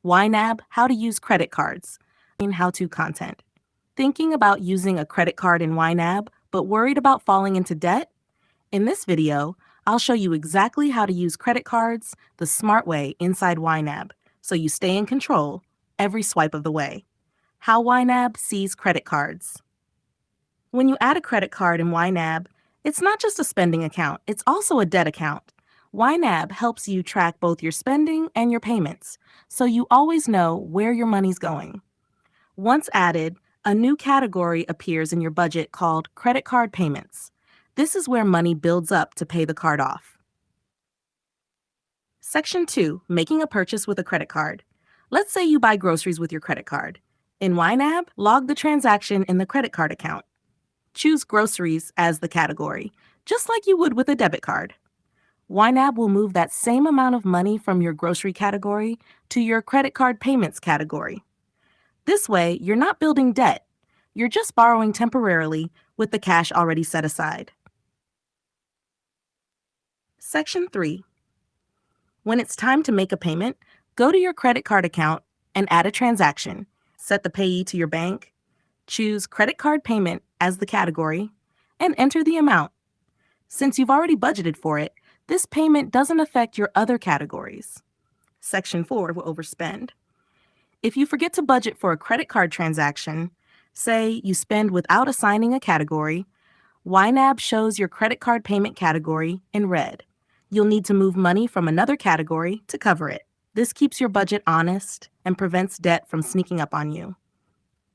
Ynab, how to use credit cards. How-to content. Thinking about using a credit card in Ynab, but worried about falling into debt? In this video, I'll show you exactly how to use credit cards the smart way inside Ynab, so you stay in control every swipe of the way. How Ynab sees credit cards. When you add a credit card in Ynab, it's not just a spending account, it's also a debt account. Ynab helps you track both your spending and your payments, so you always know where your money's going. Once added, a new category appears in your budget called credit card payments. This is where money builds up to pay the card off. Section 2, making a purchase with a credit card. Let's say you buy groceries with your credit card. In Ynab, log the transaction in the credit card account. Choose groceries as the category, just like you would with a debit card. Ynab will move that same amount of money from your grocery category to your credit card payments category. This way, you're not building debt. You're just borrowing temporarily with the cash already set aside. Section 3. When it's time to make a payment, go to your credit card account and add a transaction. Set the payee to your bank, choose credit card payment as the category, and enter the amount. Since you've already budgeted for it, this payment doesn't affect your other categories. Section 4 will overspend. If you forget to budget for a credit card transaction, say you spend without assigning a category, Ynab shows your credit card payment category in red. You'll need to move money from another category to cover it. This keeps your budget honest and prevents debt from sneaking up on you.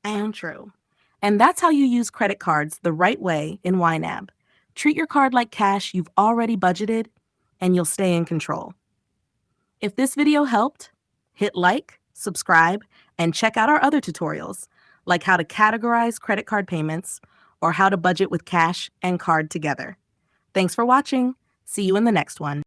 And true. And that's how you use credit cards the right way in Ynab. Treat your card like cash you've already budgeted, and you'll stay in control. If this video helped, hit like, subscribe, and check out our other tutorials, like how to categorize credit card payments or how to budget with cash and card together. Thanks for watching. See you in the next one.